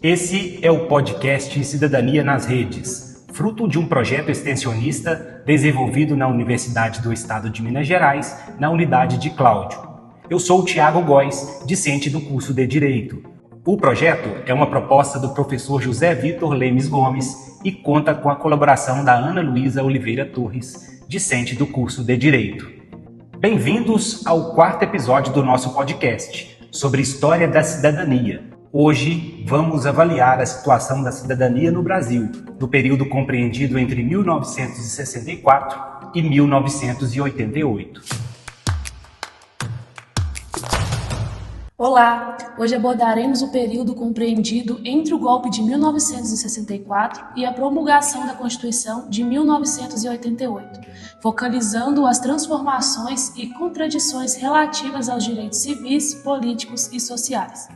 Esse é o podcast Cidadania nas Redes, fruto de um projeto extensionista desenvolvido na Universidade do Estado de Minas Gerais, na unidade de Cláudio. Eu sou o Thiago Góes, discente do curso de Direito. O projeto é uma proposta do professor José Vitor Lemes Gomes e conta com a colaboração da Ana Luísa Oliveira Torres, discente do curso de Direito. Bem-vindos ao quarto episódio do nosso podcast, sobre História da Cidadania. Hoje vamos avaliar a situação da cidadania no Brasil, no período compreendido entre 1964 e 1988. Olá! Hoje abordaremos o período compreendido entre o golpe de 1964 e a promulgação da Constituição de 1988, focalizando as transformações e contradições relativas aos direitos civis, políticos e sociais.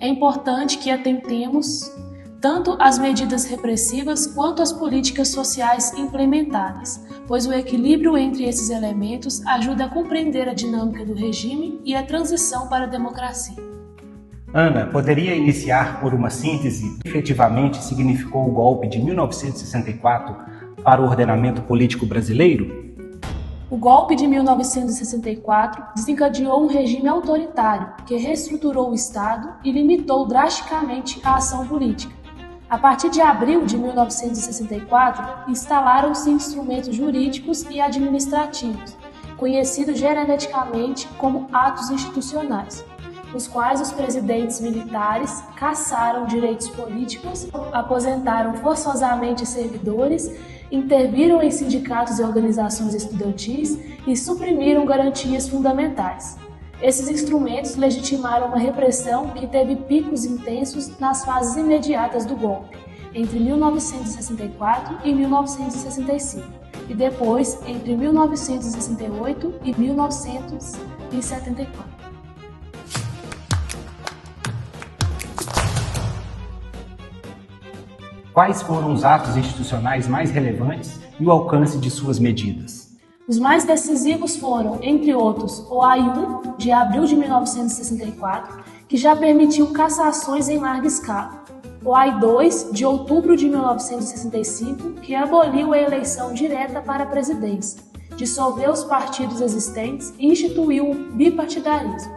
É importante que atentemos tanto às medidas repressivas quanto às políticas sociais implementadas, pois o equilíbrio entre esses elementos ajuda a compreender a dinâmica do regime e a transição para a democracia. Ana, poderia iniciar por uma síntese do que efetivamente significou o golpe de 1964 para o ordenamento político brasileiro? O golpe de 1964 desencadeou um regime autoritário que reestruturou o Estado e limitou drasticamente a ação política. A partir de abril de 1964, instalaram-se instrumentos jurídicos e administrativos, conhecidos geneticamente como atos institucionais, nos quais os presidentes militares cassaram direitos políticos, aposentaram forçosamente servidores, interviram em sindicatos e organizações estudantis e suprimiram garantias fundamentais. Esses instrumentos legitimaram uma repressão que teve picos intensos nas fases imediatas do golpe, entre 1964 e 1965, e depois entre 1968 e 1974. Quais foram os atos institucionais mais relevantes e o alcance de suas medidas? Os mais decisivos foram, entre outros, o AI-1, de abril de 1964, que já permitiu cassações em larga escala. O AI-2, de outubro de 1965, que aboliu a eleição direta para a presidência, dissolveu os partidos existentes e instituiu o bipartidarismo.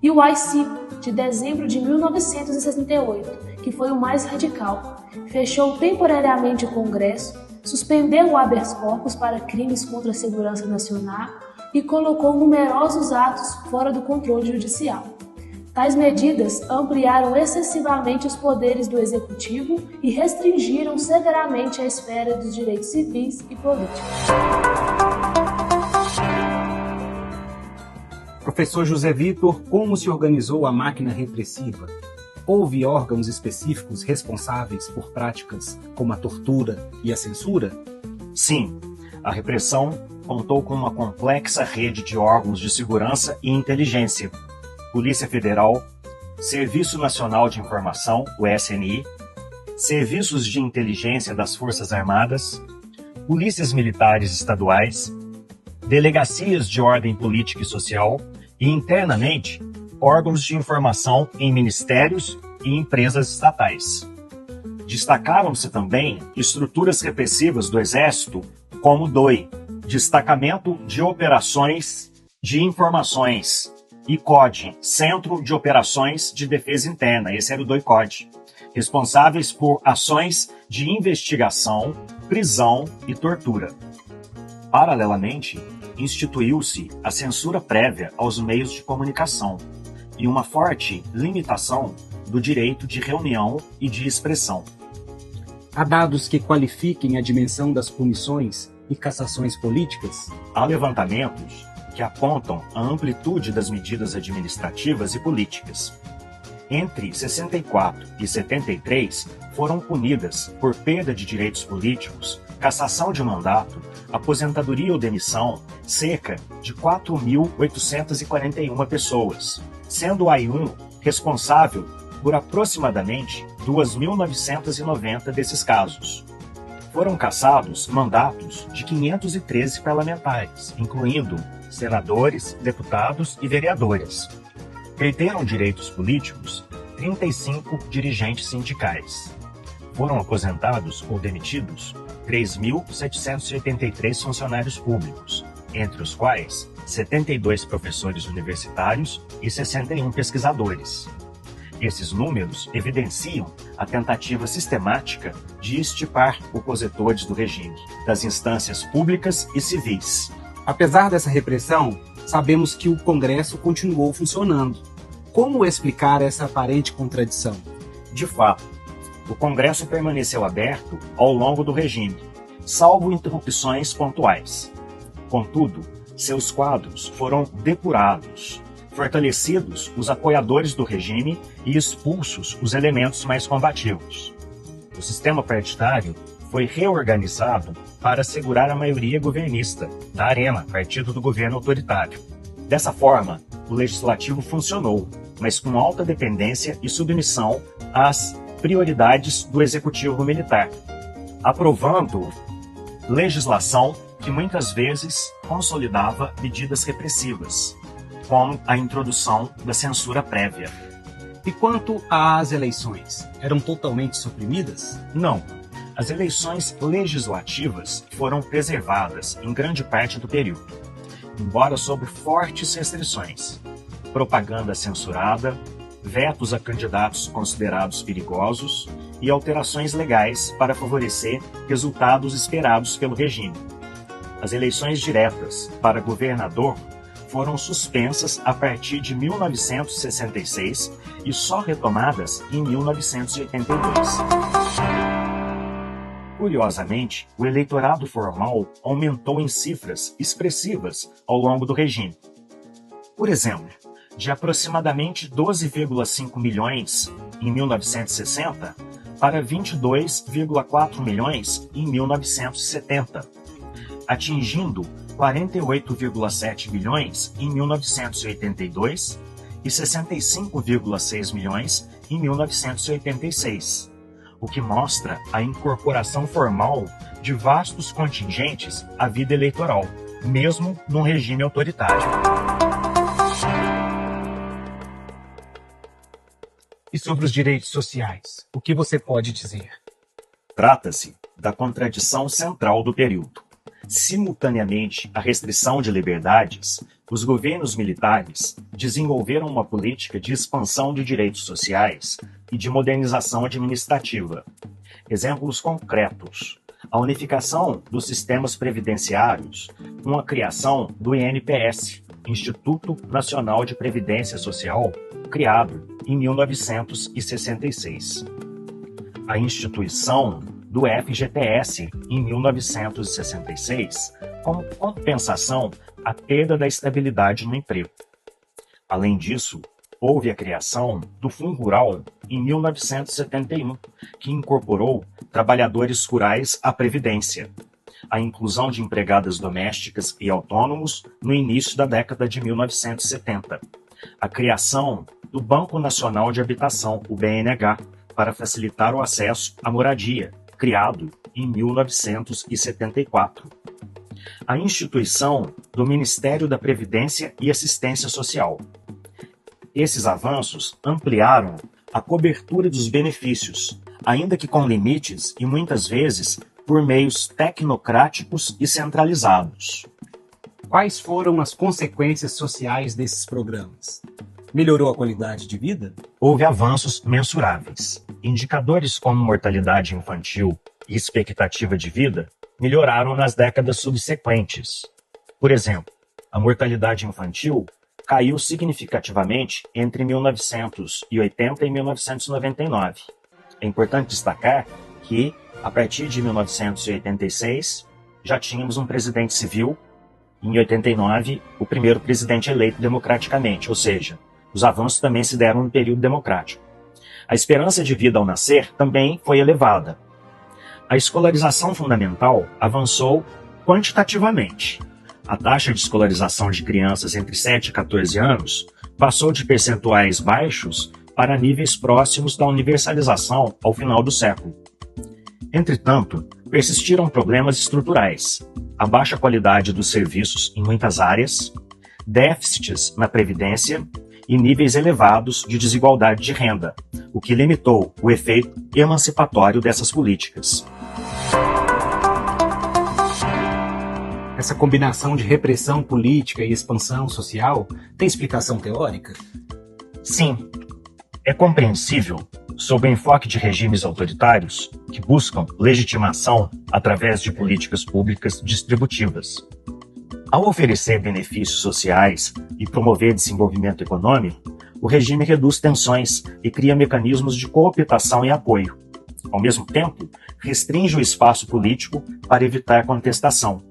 E o AI-5, de dezembro de 1968, que foi o mais radical, fechou temporariamente o Congresso, suspendeu o habeas corpus para crimes contra a segurança nacional e colocou numerosos atos fora do controle judicial. Tais medidas ampliaram excessivamente os poderes do Executivo e restringiram severamente a esfera dos direitos civis e políticos. Professor José Vitor, como se organizou a máquina repressiva? Houve órgãos específicos responsáveis por práticas como a tortura e a censura? Sim, a repressão contou com uma complexa rede de órgãos de segurança e inteligência: Polícia Federal, Serviço Nacional de Informação, o SNI, Serviços de Inteligência das Forças Armadas, Polícias Militares Estaduais, Delegacias de Ordem Política e Social e, internamente, órgãos de informação em ministérios e empresas estatais. Destacaram-se também estruturas repressivas do Exército, como o DOI, Destacamento de Operações de Informações, e CODE, Centro de Operações de Defesa Interna, esse era o DOI-CODE, responsáveis por ações de investigação, prisão e tortura. Paralelamente, instituiu-se a censura prévia aos meios de comunicação e uma forte limitação do direito de reunião e de expressão. Há dados que qualifiquem a dimensão das punições e cassações políticas? Há levantamentos que apontam a amplitude das medidas administrativas e políticas. Entre 64 e 73, foram punidas por perda de direitos políticos, cassação de mandato, aposentadoria ou demissão, cerca de 4.841 pessoas, sendo o AI-1 responsável por aproximadamente 2.990 desses casos. Foram cassados mandatos de 513 parlamentares, incluindo senadores, deputados e vereadores. Perderam direitos políticos 35 dirigentes sindicais. Foram aposentados ou demitidos 3.783 funcionários públicos, entre os quais 72 professores universitários e 61 pesquisadores. Esses números evidenciam a tentativa sistemática de extirpar opositores do regime, das instâncias públicas e civis. Apesar dessa repressão, sabemos que o Congresso continuou funcionando. Como explicar essa aparente contradição? De fato, o Congresso permaneceu aberto ao longo do regime, salvo interrupções pontuais. Contudo, seus quadros foram depurados, fortalecidos os apoiadores do regime e expulsos os elementos mais combativos. O sistema partidário foi reorganizado para assegurar a maioria governista da Arena, partido do governo autoritário. Dessa forma, o legislativo funcionou, mas com alta dependência e submissão às prioridades do executivo militar, aprovando legislação que muitas vezes consolidava medidas repressivas, como a introdução da censura prévia. E quanto às eleições, eram totalmente suprimidas? Não. As eleições legislativas foram preservadas em grande parte do período, embora sob fortes restrições. Propaganda censurada, vetos a candidatos considerados perigosos e alterações legais para favorecer resultados esperados pelo regime. As eleições diretas para governador foram suspensas a partir de 1966 e só retomadas em 1982. Curiosamente, o eleitorado formal aumentou em cifras expressivas ao longo do regime. Por exemplo, de aproximadamente 12,5 milhões em 1960 para 22,4 milhões em 1970, atingindo 48,7 milhões em 1982 e 65,6 milhões em 1986, o que mostra a incorporação formal de vastos contingentes à vida eleitoral, mesmo num regime autoritário. E sobre os direitos sociais, o que você pode dizer? Trata-se da contradição central do período. Simultaneamente à restrição de liberdades, os governos militares desenvolveram uma política de expansão de direitos sociais e de modernização administrativa. Exemplos concretos: a unificação dos sistemas previdenciários com a criação do INPS, Instituto Nacional de Previdência Social, criado em 1966. A instituição do FGTS em 1966, como compensação à perda da estabilidade no emprego. Além disso, houve a criação do Fundo Rural em 1971, que incorporou trabalhadores rurais à Previdência, a inclusão de empregadas domésticas e autônomos no início da década de 1970, a criação do Banco Nacional de Habitação, o BNH, para facilitar o acesso à moradia, criado em 1974. A instituição do Ministério da Previdência e Assistência Social. Esses avanços ampliaram a cobertura dos benefícios, ainda que com limites e muitas vezes por meios tecnocráticos e centralizados. Quais foram as consequências sociais desses programas? Melhorou a qualidade de vida? Houve avanços mensuráveis. Indicadores como mortalidade infantil e expectativa de vida melhoraram nas décadas subsequentes. Por exemplo, a mortalidade infantil caiu significativamente entre 1980 e 1999. É importante destacar que, a partir de 1986, já tínhamos um presidente civil, e em 89, o primeiro presidente eleito democraticamente, ou seja, os avanços também se deram no período democrático. A esperança de vida ao nascer também foi elevada. A escolarização fundamental avançou quantitativamente. A taxa de escolarização de crianças entre 7 e 14 anos passou de percentuais baixos para níveis próximos da universalização ao final do século. Entretanto, persistiram problemas estruturais, a baixa qualidade dos serviços em muitas áreas, déficits na previdência e níveis elevados de desigualdade de renda, o que limitou o efeito emancipatório dessas políticas. Essa combinação de repressão política e expansão social tem explicação teórica? Sim, é compreensível sob o enfoque de regimes autoritários que buscam legitimação através de políticas públicas distributivas. Ao oferecer benefícios sociais e promover desenvolvimento econômico, o regime reduz tensões e cria mecanismos de cooptação e apoio. Ao mesmo tempo, restringe o espaço político para evitar contestação.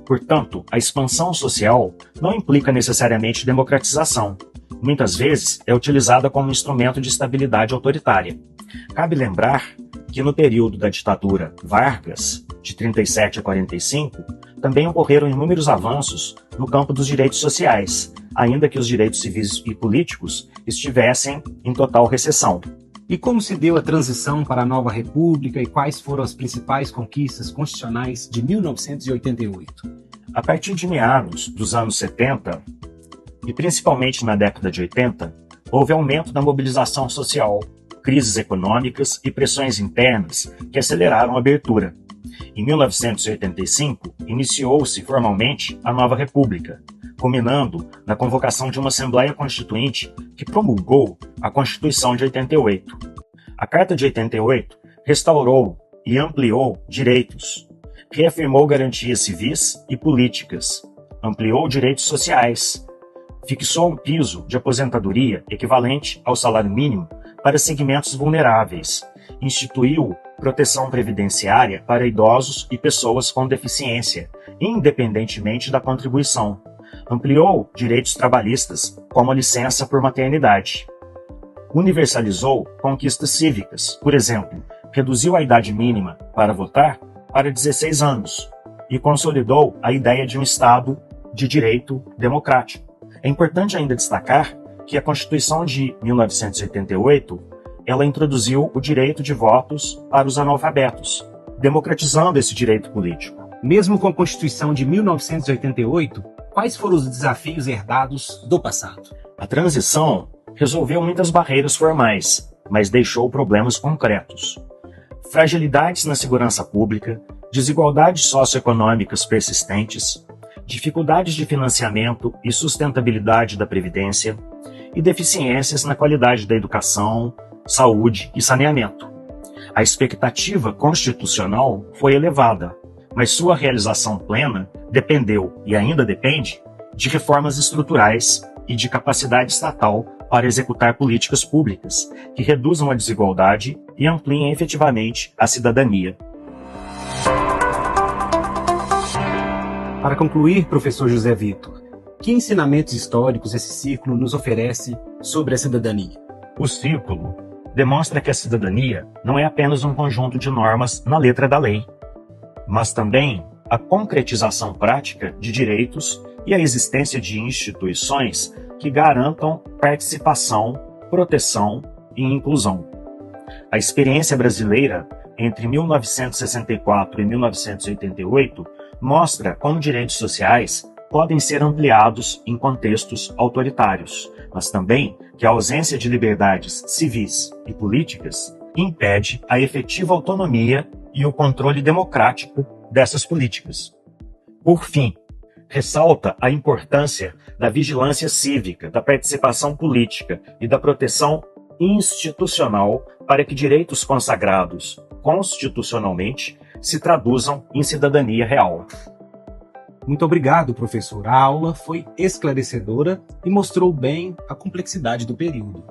Portanto, a expansão social não implica necessariamente democratização. Muitas vezes é utilizada como instrumento de estabilidade autoritária. Cabe lembrar que no período da ditadura Vargas, de 37 a 45, também ocorreram inúmeros avanços no campo dos direitos sociais, ainda que os direitos civis e políticos estivessem em total recessão. E como se deu a transição para a nova república e quais foram as principais conquistas constitucionais de 1988? A partir de meados dos anos 70, e principalmente na década de 80, houve aumento da mobilização social, crises econômicas e pressões internas que aceleraram a abertura. Em 1985, iniciou-se formalmente a nova república, culminando na convocação de uma Assembleia Constituinte que promulgou a Constituição de 88. A Carta de 88 restaurou e ampliou direitos, reafirmou garantias civis e políticas, ampliou direitos sociais, fixou um piso de aposentadoria equivalente ao salário mínimo para segmentos vulneráveis, instituiu proteção previdenciária para idosos e pessoas com deficiência, independentemente da contribuição, ampliou direitos trabalhistas, como a licença por maternidade. Universalizou conquistas cívicas, por exemplo, reduziu a idade mínima para votar para 16 anos e consolidou a ideia de um Estado de direito democrático. É importante ainda destacar que a Constituição de 1988 ela introduziu o direito de votos para os analfabetos, democratizando esse direito político. Mesmo com a Constituição de 1988, quais foram os desafios herdados do passado? A transição resolveu muitas barreiras formais, mas deixou problemas concretos. Fragilidades na segurança pública, desigualdades socioeconômicas persistentes, dificuldades de financiamento e sustentabilidade da Previdência e deficiências na qualidade da educação, saúde e saneamento. A expectativa constitucional foi elevada, mas sua realização plena dependeu, e ainda depende, de reformas estruturais e de capacidade estatal para executar políticas públicas que reduzam a desigualdade e ampliem efetivamente a cidadania. Para concluir, professor José Vitor, que ensinamentos históricos esse ciclo nos oferece sobre a cidadania? O ciclo demonstra que a cidadania não é apenas um conjunto de normas na letra da lei, mas também a concretização prática de direitos e a existência de instituições que garantam participação, proteção e inclusão. A experiência brasileira entre 1964 e 1988 mostra como direitos sociais podem ser ampliados em contextos autoritários, mas também que a ausência de liberdades civis e políticas impede a efetiva autonomia e o controle democrático dessas políticas. Por fim, ressalta a importância da vigilância cívica, da participação política e da proteção institucional para que direitos consagrados constitucionalmente se traduzam em cidadania real. Muito obrigado, professor. A aula foi esclarecedora e mostrou bem a complexidade do período.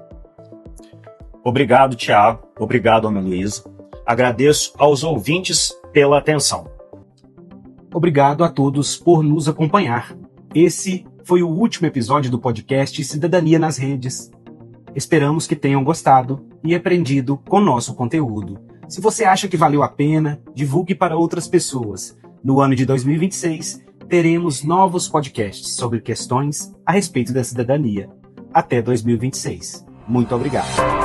Obrigado, Tiago. Obrigado, Ana Luísa. Agradeço aos ouvintes pela atenção. Obrigado a todos por nos acompanhar. Esse foi o último episódio do podcast Cidadania nas Redes. Esperamos que tenham gostado e aprendido com nosso conteúdo. Se você acha que valeu a pena, divulgue para outras pessoas. No ano de 2026, teremos novos podcasts sobre questões a respeito da cidadania. Até 2026. Muito obrigado.